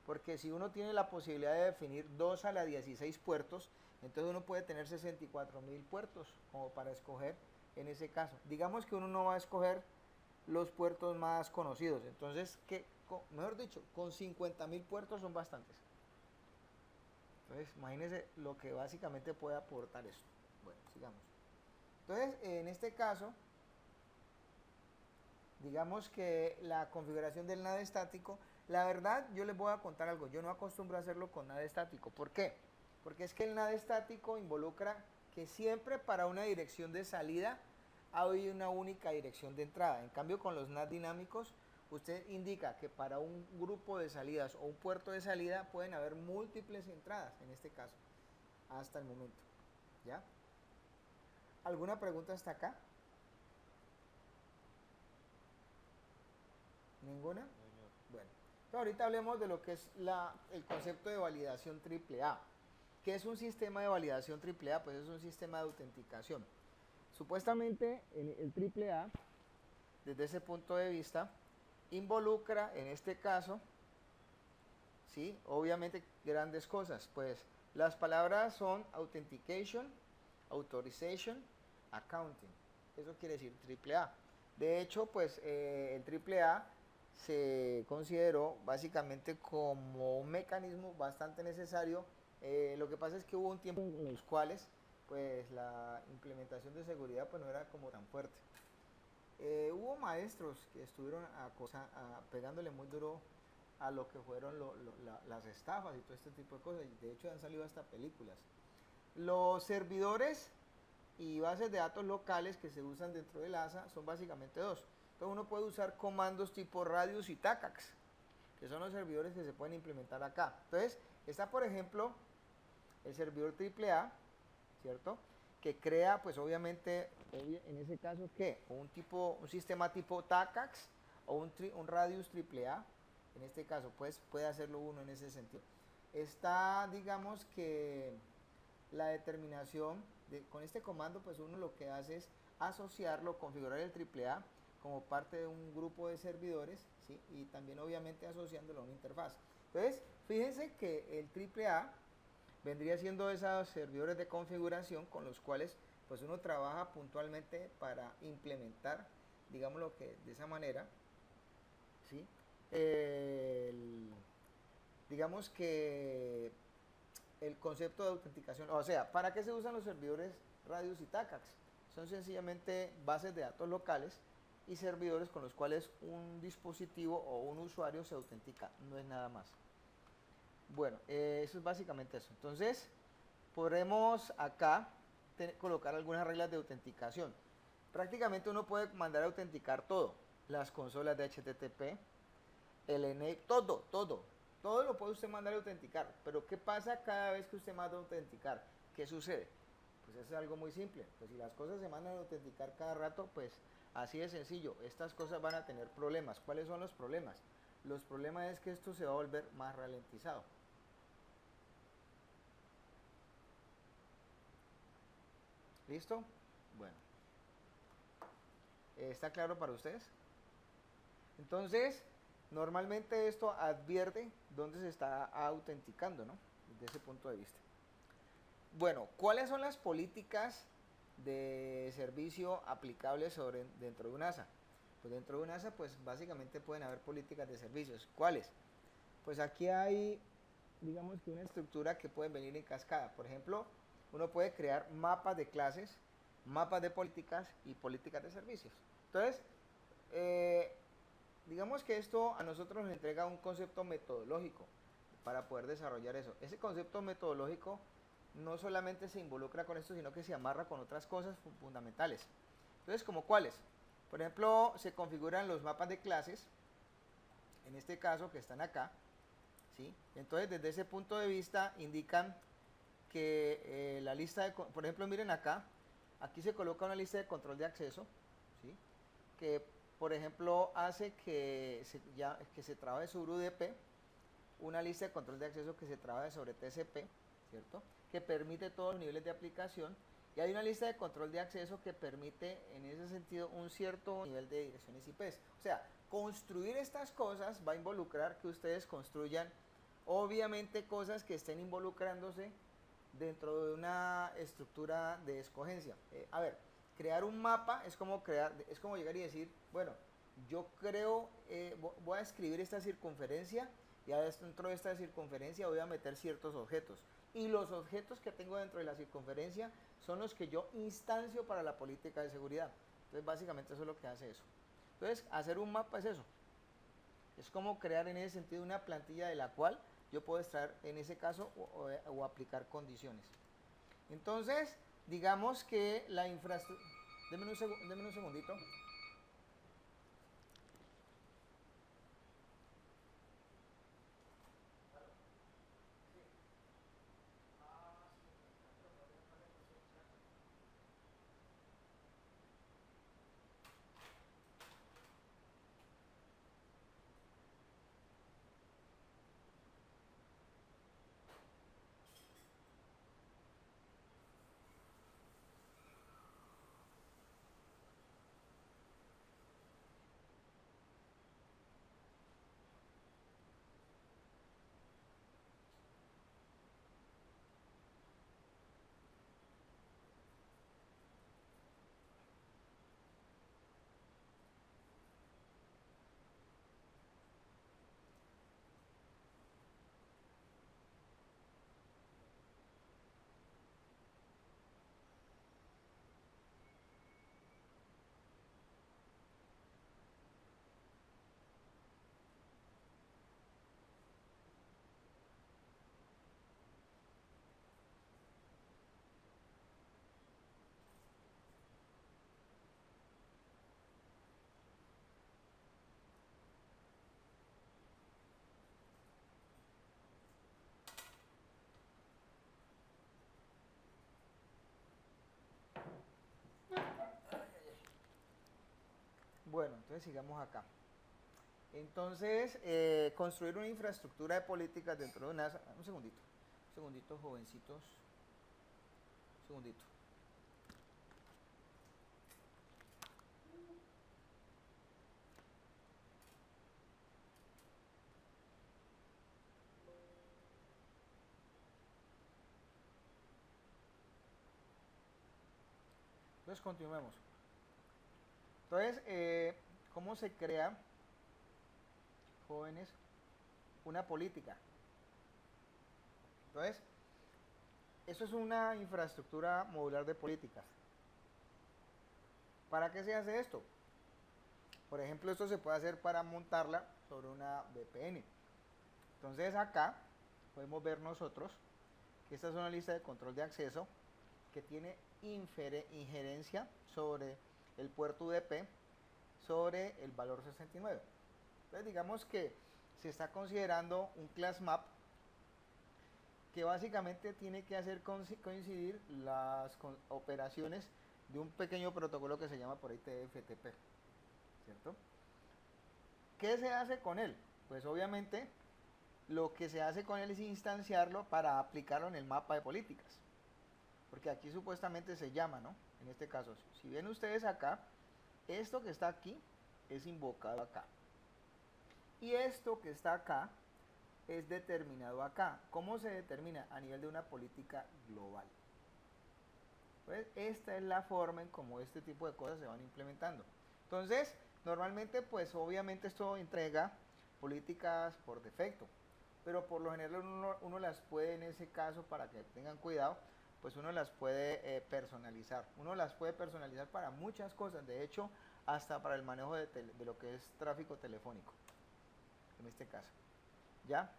Porque si uno tiene la posibilidad de definir 2 a la 16 puertos, entonces uno puede tener 64.000 puertos como para escoger en ese caso. Digamos que uno no va a escoger los puertos más conocidos. Entonces, mejor dicho, con 50.000 puertos son bastantes. Entonces, imagínense lo que básicamente puede aportar esto. Bueno, sigamos. Entonces, en este caso, digamos que la configuración del NAT estático, la verdad, yo les voy a contar algo. Yo no acostumbro a hacerlo con NAT estático. ¿Por qué? Porque es que el NAT estático involucra que siempre para una dirección de salida hay una única dirección de entrada. En cambio, con los NAT dinámicos, usted indica que para un grupo de salidas o un puerto de salida pueden haber múltiples entradas, en este caso, hasta el momento. ¿Ya? ¿Alguna pregunta hasta acá? ¿Ninguna? Bueno, ahorita hablemos de lo que es el concepto de validación AAA. ¿Qué es un sistema de validación AAA? Pues es un sistema de autenticación. Supuestamente el AAA, desde ese punto de vista, involucra en este caso, ¿sí? Obviamente grandes cosas. Pues las palabras son authentication, authorization, accounting. Eso quiere decir AAA. De hecho, pues el AAA se consideró básicamente como un mecanismo bastante necesario. Lo que pasa es que hubo un tiempo en los cuales pues la implementación de seguridad pues no era como tan fuerte. Hubo maestros que estuvieron pegándole muy duro a lo que fueron las estafas y todo este tipo de cosas. De hecho han salido hasta películas. Los servidores y bases de datos locales que se usan dentro del ASA son básicamente dos. Entonces uno puede usar comandos tipo Radius y TACAX, que son los servidores que se pueden implementar acá. Entonces está, por ejemplo, el servidor AAA, ¿cierto? Que crea, pues obviamente, en ese caso, ¿qué? Un sistema tipo TACAX o un radius AAA, en este caso pues puede hacerlo uno en ese sentido. Está, digamos que la determinación con este comando, pues uno lo que hace es asociarlo, configurar el AAA como parte de un grupo de servidores, ¿sí? Y también obviamente asociándolo a una interfaz. Entonces, fíjense que el AAA vendría siendo esos servidores de configuración con los cuales pues uno trabaja puntualmente para implementar, digámoslo que de esa manera, ¿sí? Digamos que el concepto de autenticación, o sea, ¿para qué se usan los servidores Radius y TACAX? Son sencillamente bases de datos locales y servidores con los cuales un dispositivo o un usuario se autentica, no es nada más. Bueno, eso es básicamente eso. Entonces, podremos acá colocar algunas reglas de autenticación. Prácticamente uno puede mandar a autenticar todo, las consolas de HTTP, el ENAPE, todo lo puede usted mandar a autenticar. Pero ¿qué pasa cada vez que usted manda a autenticar? ¿Qué sucede? Pues eso es algo muy simple. Pues si las cosas se mandan a autenticar cada rato, pues así de sencillo. Estas cosas van a tener problemas. ¿Cuáles son los problemas? Los problemas es que esto se va a volver más ralentizado. ¿Listo? Bueno. ¿Está claro para ustedes? Entonces, normalmente esto advierte dónde se está autenticando, ¿no? Desde ese punto de vista. Bueno, ¿cuáles son las políticas de servicio aplicables dentro de un ASA? Pues dentro de un ASA, pues básicamente pueden haber políticas de servicios. ¿Cuáles? Pues aquí hay, digamos que una estructura que puede venir en cascada. Por ejemplo, uno puede crear mapas de clases, mapas de políticas y políticas de servicios. Entonces, digamos que esto a nosotros nos entrega un concepto metodológico para poder desarrollar eso. Ese concepto metodológico no solamente se involucra con esto, sino que se amarra con otras cosas fundamentales. Entonces, ¿como cuáles? Por ejemplo, se configuran los mapas de clases, en este caso que están acá, ¿sí? Entonces, desde ese punto de vista, indican que la lista de, por ejemplo, miren acá, aquí se coloca una lista de control de acceso, ¿sí? Que, por ejemplo, hace que se trabaje sobre UDP, una lista de control de acceso que se trabaje sobre TCP, ¿cierto? Que permite todos los niveles de aplicación, y hay una lista de control de acceso que permite, en ese sentido, un cierto nivel de direcciones IP. O sea, construir estas cosas va a involucrar que ustedes construyan, obviamente, cosas que estén involucrándose dentro de una estructura de escogencia. A ver, crear un mapa es como llegar y decir, bueno, yo creo, voy a escribir esta circunferencia, y dentro de esta circunferencia voy a meter ciertos objetos. Y los objetos que tengo dentro de la circunferencia son los que yo instancio para la política de seguridad. Entonces, básicamente eso es lo que hace eso. Entonces, hacer un mapa es eso. Es como crear en ese sentido una plantilla de la cual yo puedo extraer en ese caso o aplicar condiciones. Entonces, digamos que la infraestructura... Denme un segundito. Bueno, entonces sigamos acá. Entonces, construir una infraestructura de políticas dentro de una... un segundito, jovencitos, un segundito. Entonces, continuemos. Entonces, ¿cómo se crea, jóvenes, una política? Entonces, eso es una infraestructura modular de políticas. ¿Para qué se hace esto? Por ejemplo, esto se puede hacer para montarla sobre una VPN. Entonces acá podemos ver nosotros que esta es una lista de control de acceso que tiene injerencia sobre el puerto UDP sobre el valor 69. Entonces digamos que se está considerando un class map que básicamente tiene que hacer coincidir las operaciones de un pequeño protocolo que se llama por ahí TFTP, ¿cierto? ¿Qué se hace con él? Pues obviamente lo que se hace con él es instanciarlo para aplicarlo en el mapa de políticas, porque aquí supuestamente se llama, ¿no? En este caso, si ven ustedes acá, esto que está aquí es invocado acá, y esto que está acá es determinado acá. ¿Cómo se determina? A nivel de una política global. Pues esta es la forma en cómo este tipo de cosas se van implementando. Entonces, normalmente, pues obviamente esto entrega políticas por defecto, pero por lo general uno las puede, en ese caso, para que tengan cuidado, pues uno las puede personalizar. Uno las puede personalizar para muchas cosas, de hecho, hasta para el manejo de lo que es tráfico telefónico, en este caso. ¿Ya?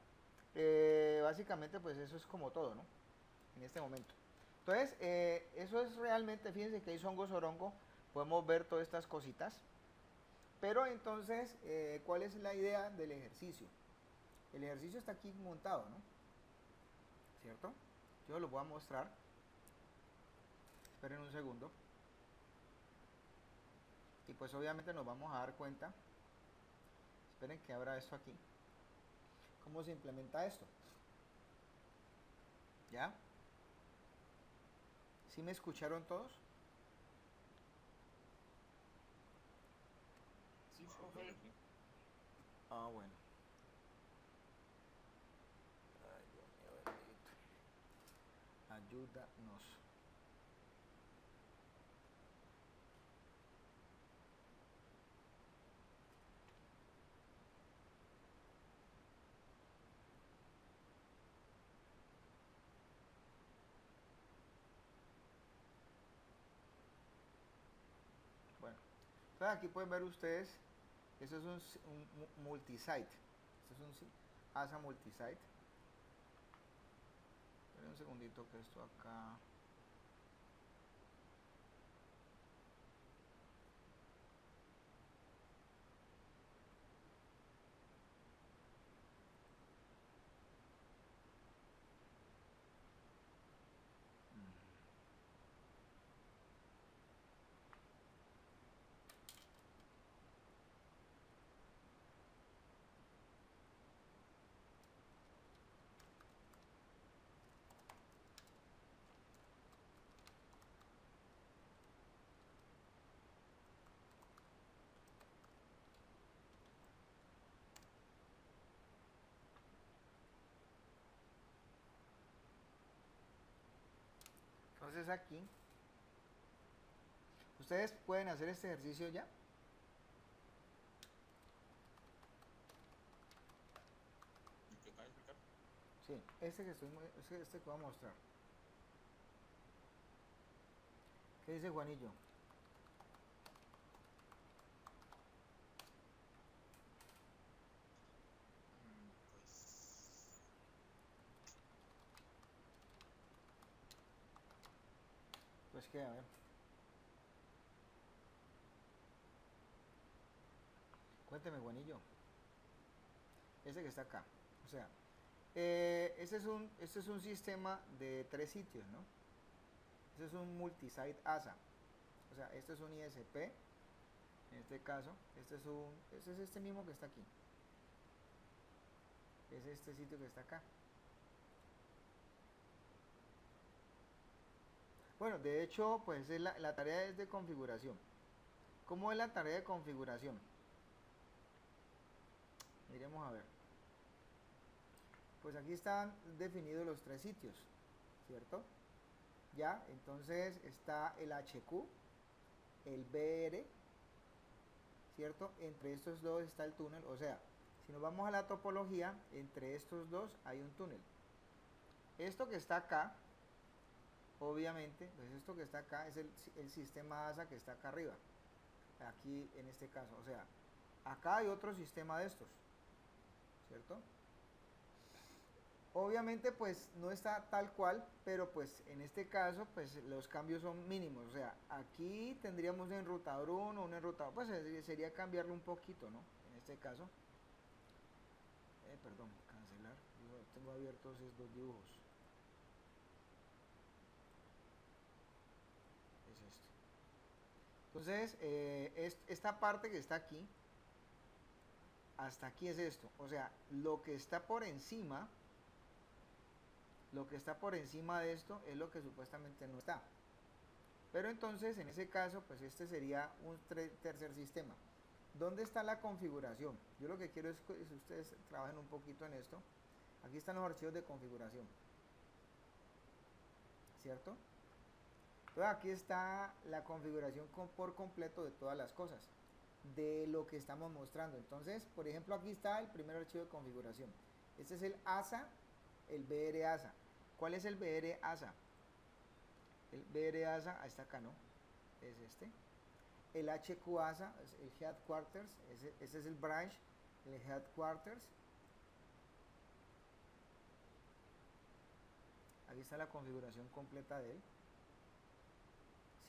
Básicamente, pues eso es como todo, ¿no? En este momento. Entonces, eso es realmente, fíjense que ahí songo sorongo, podemos ver todas estas cositas. Pero entonces, ¿cuál es la idea del ejercicio? El ejercicio está aquí montado, ¿no? ¿Cierto? Yo lo voy a mostrar. Esperen un segundo. Y pues obviamente nos vamos a dar cuenta. Esperen que abra esto aquí. ¿Cómo se implementa esto? ¿Ya? ¿Sí me escucharon todos? Sí, profe. Ah, bueno. Ay, Dios mío, bendito. Ayúdanos. Bueno, entonces aquí pueden ver ustedes, eso es un multisite. Esto es un ASA multisite. Esperen un segundito que esto acá. Entonces aquí, ustedes pueden hacer este ejercicio ya. ¿Y qué tal explicar? Sí, este que voy a mostrar. ¿Qué dice Juanillo? Pues Pues que, a ver. Cuénteme, Juanillo. Ese que está acá. O sea, este es un sistema de 3 sitios, ¿no? Este es un multisite ASA. O sea, este es un ISP, En este caso, este es este mismo que está aquí. Es este sitio que está acá. Bueno, de hecho, pues es la tarea es de configuración. ¿Cómo es la tarea de configuración? Miremos a ver. Pues aquí están definidos los tres sitios, ¿cierto? Ya, entonces está el HQ, el BR, ¿cierto? Entre estos dos está el túnel, o sea, si nos vamos a la topología, entre estos dos hay un túnel. Esto que está acá, obviamente, pues esto que está acá es el sistema ASA que está acá arriba, aquí en este caso, o sea, acá hay otro sistema de estos, ¿cierto? Obviamente pues no está tal cual, pero pues en este caso pues los cambios son mínimos, o sea, aquí tendríamos un enrutador 1, un enrutador, pues sería cambiarlo un poquito, ¿no? En este caso, perdón, cancelar, tengo abiertos esos dos dibujos, es esto. Entonces, esta parte que está aquí, hasta aquí es esto, o sea, lo que está por encima de esto es lo que supuestamente no está. Pero entonces, en ese caso, pues este sería un tercer sistema. ¿Dónde está la configuración? Yo lo que quiero es que ustedes trabajen un poquito en esto. Aquí están los archivos de configuración, ¿cierto? Entonces aquí está la configuración por completo de todas las cosas, de lo que estamos mostrando. Entonces, por ejemplo, aquí está el primer archivo de configuración. Este es el ASA, el BR ASA. ¿Cuál es el BR ASA? El BR ASA, está acá, ¿no? Es este. El HQ ASA, es el Headquarters, ese es el branch, el Headquarters. Aquí está la configuración completa de él,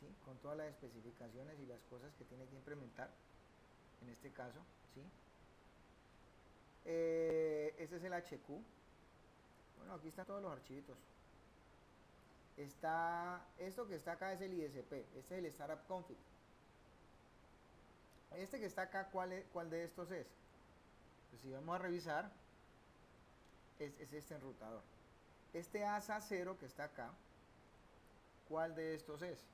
¿sí? Con todas las especificaciones y las cosas que tiene que implementar, en este caso, ¿sí? Este es el HQ. Bueno, aquí están todos los archivitos. Esto que está acá es el ISP, este es el Startup Config. Este que está acá, ¿cuál de estos es? Pues si vamos a revisar, es este enrutador. Este ASA 0 que está acá, ¿cuál de estos es?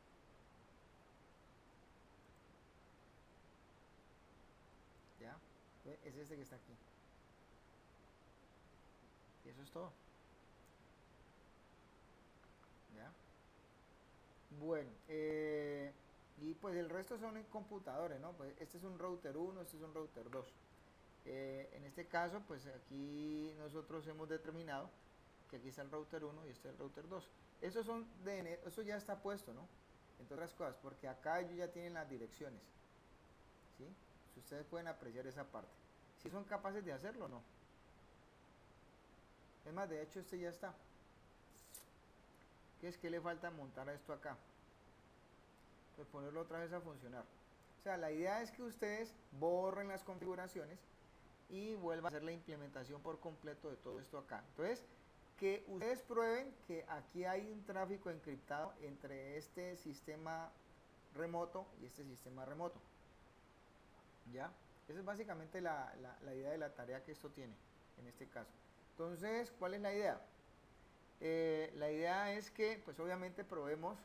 ¿Ya? Es este que está aquí. Y eso es todo. ¿Ya? Bueno, y pues el resto son en computadores, ¿no? Pues este es un router 1, este es un router 2. En este caso, pues aquí nosotros hemos determinado que aquí está el router 1 y este es el router 2. Eso ya está puesto, ¿no? Entre otras cosas, porque acá ellos ya tienen las direcciones, ¿sí? Si ustedes pueden apreciar esa parte. Si son capaces de hacerlo o no. Es más, de hecho este ya está. ¿Qué es que le falta montar a esto acá? Pues ponerlo otra vez a funcionar. O sea, la idea es que ustedes borren las configuraciones y vuelvan a hacer la implementación por completo de todo esto acá. Entonces, que ustedes prueben que aquí hay un tráfico encriptado entre este sistema remoto y este sistema remoto. ¿Ya? Esa es básicamente la idea de la tarea que esto tiene en este caso. Entonces, ¿cuál es la idea? La idea es que, pues obviamente probemos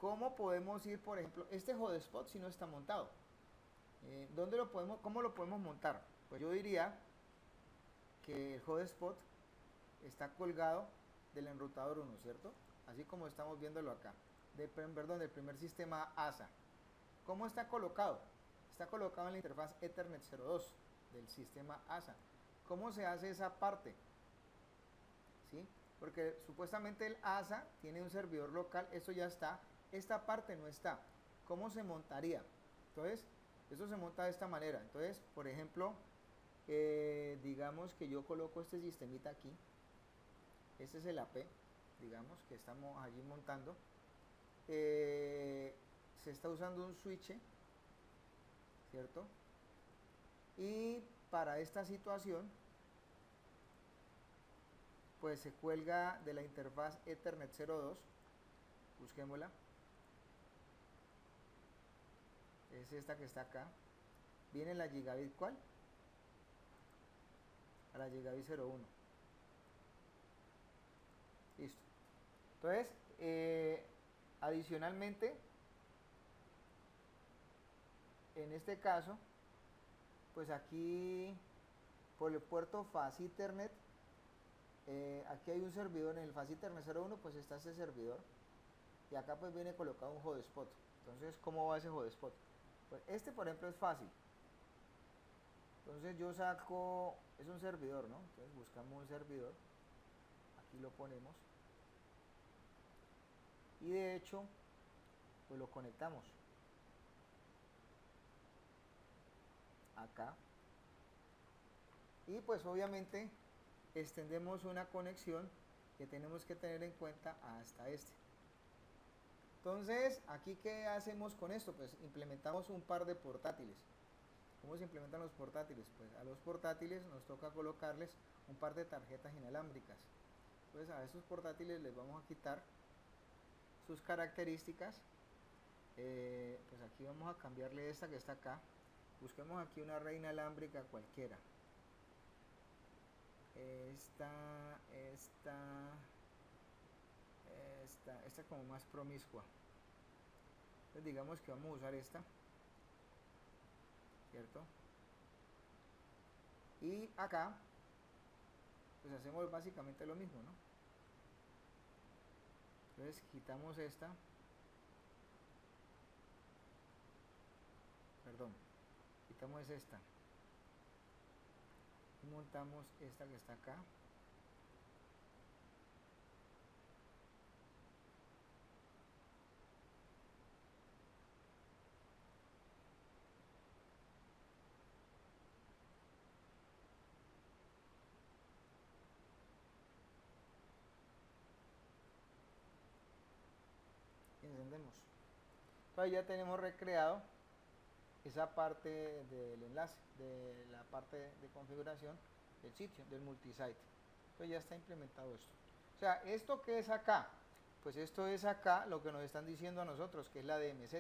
cómo podemos ir, por ejemplo, este hotspot si no está montado. ¿Cómo lo podemos montar? Pues yo diría que el hotspot está colgado del enrutador 1, ¿cierto? Así como estamos viéndolo acá. Del primer sistema ASA. ¿Cómo está colocado? Está colocado en la interfaz Ethernet 02 del sistema ASA. ¿Cómo se hace esa parte? ¿Sí? Porque supuestamente el ASA tiene un servidor local, eso ya está, esta parte no está. ¿Cómo se montaría? Entonces, esto se monta de esta manera. Entonces, por ejemplo, digamos que yo coloco este sistemita aquí, este es el AP, digamos que estamos allí montando, se está usando un switch, ¿cierto? Y para esta situación, pues se cuelga de la interfaz Ethernet 02, busquémosla, es esta que está acá, viene la gigabit, ¿cuál? A la gigabit 01. Listo. Entonces, adicionalmente, en este caso, pues aquí por el puerto Fast Ethernet, aquí hay un servidor en el Fast Ethernet 01, pues está ese servidor, y acá pues viene colocado un hotspot. Entonces, ¿cómo va ese hotspot? Pues este, por ejemplo, es fácil. Entonces yo saco, es un servidor, ¿no? Entonces buscamos un servidor, aquí lo ponemos, y de hecho, pues lo conectamos acá, y pues obviamente extendemos una conexión que tenemos que tener en cuenta hasta este. Entonces, aquí ¿qué hacemos con esto? Pues implementamos un par de portátiles. ¿Cómo se implementan los portátiles? Pues a los portátiles nos toca colocarles un par de tarjetas inalámbricas. Entonces a esos portátiles les vamos a quitar sus características. Pues aquí vamos a cambiarle esta que está acá. Busquemos aquí una red inalámbrica cualquiera. Esta como más promiscua. Entonces digamos que vamos a usar esta, ¿cierto? Y acá pues hacemos básicamente lo mismo, ¿no? Entonces quitamos esta, perdón, quitamos esta y montamos esta que está acá. Y encendemos. Entonces ya tenemos recreado esa parte del enlace, de la parte de configuración del sitio, del multisite. Entonces ya está implementado esto. O sea, ¿esto qué es acá? Pues esto es acá lo que nos están diciendo a nosotros, que es la DMZ.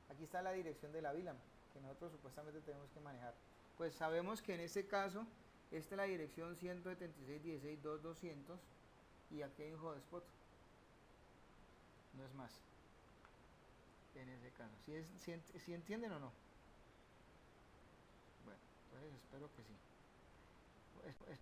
Aquí está la dirección de la VLAN, que nosotros supuestamente tenemos que manejar. Pues sabemos que en este caso, esta es la dirección 176.16.2.200 y aquí hay un hotspot. No es más. En ese caso. ¿Sí entienden o no? Bueno, entonces espero que sí.